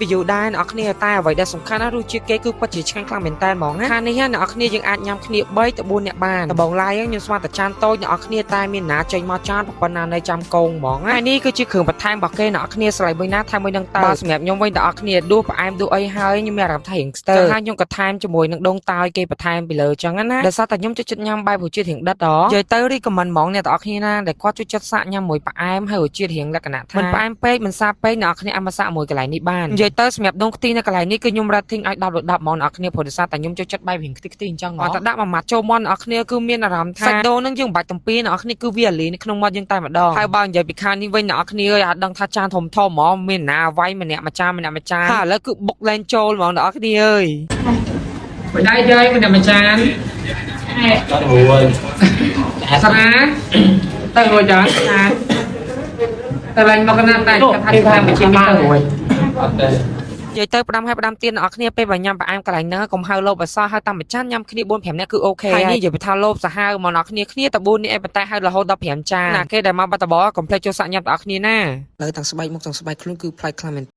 ពីយូរដែរអ្នកគ្នាតែអ្វីដែលសំខាន់ណាស់រសជាតិគេគឺពិតជាឆ្ងាញ់ខ្លាំងមែនតើហ្មងណាខាងនេះអ្នកគ្នាយើងអាចញ៉ាំគ្នា3ទៅ4នាក់បានដំបងឡាយខ្ញុំស្មានតែចានតូចអ្នកគ្នាតែមានណាចេញមកចានប៉ុណ្ណានៅចាំកងហ្មងហើយនេះគឺជាគ្រឿងបន្ថែមរបស់គេអ្នកគ្នាស្រ័យមួយណាថែមមួយនឹងតើសម្រាប់ខ្ញុំវិញអ្នកគ្នាដួសផ្អែមដួសអីហើយខ្ញុំមានអារម្មណ៍ថារៀងស្ទើរហើយខ្ញុំក៏ថែមជាមួយនឹងដូងតើយគេបន្ថែមពីលើចឹងណាដោយសារតែខ្ញុំចូលចិត្តញ៉ាំបែបរសជាតិរៀងដិតដល់និយាយទៅរីកមិនហ្មងអ្នកគ្នាណាដែលគាត់ចូលចិត្តសាកញ៉ាំមួយផ្អែមហើយរសជាតិរៀងលក្ខណៈថាមិនផ្អែមពេកមិនសាពេកអ្នកគ្នាអាចមកសាកមួយកន្លែងនេះបាននិយាយទៅសម្រាប់ដូងខ្ទិះនៅកន្លែងនេះគឺខ្ញុំ rating ឲ្យ10លើ10ហ្មងអ្នកគ្នាព្រោះដោយសារតែខ្ញុំចូលចិត្តបែបរៀងខ្ទិះអញ្ចឹងហ្មងតែដាក់មួយម៉ាត់ចូលមាត់អ្នកគ្នាគឺមានអារម្មណ៍ថាសាច់ដូងនឹងយើងមិនបាច់ទំពាអ្នកគ្នាគឺវាអាលីនៅក្នុងមាត់យើងតែម្ដងហើយបើនិយាយពីខាងនេះវិញអ្នកគ្នាអើយអាចដឹងថាចានធំធំហ្មងមានណាវាយម្នាក់មួយចានហើយឥឡូវគឺបុកលែងចូលហ្មងអ្នកគ្នាអើយមិនដែរយាយម្នាក់មួយចានអត់រួយស្រាទៅរួយចានតែឡើងមកណាតែគាត់ថាថាមួយชิ้นទៅរួយអត់ទេនិយាយទៅផ្ដាំឲ្យផ្ដាំទៀតអ្នកគ្នាពេលបើញ៉ាំផ្អែមកន្លែងហ្នឹងកុំហៅលោបអសោះហើយតាមមួយចានញ៉ាំគ្នា4 5នាក់គឺអូខេហើយនេះនិយាយថាលោបសាហាវមកអ្នកគ្នាតែ4នាក់ឯងប៉ុន្តែហៅរហូតដល់5ចានណាគេដែលមកបាត់ដំបងកុំភ្លេចចូលសាក់ញ៉ាំអ្នកគ្នាណាលើទាំងស្បែកមុខទាំងស្បែកខ្លួនគឺប្លែកខ្លាំងមែន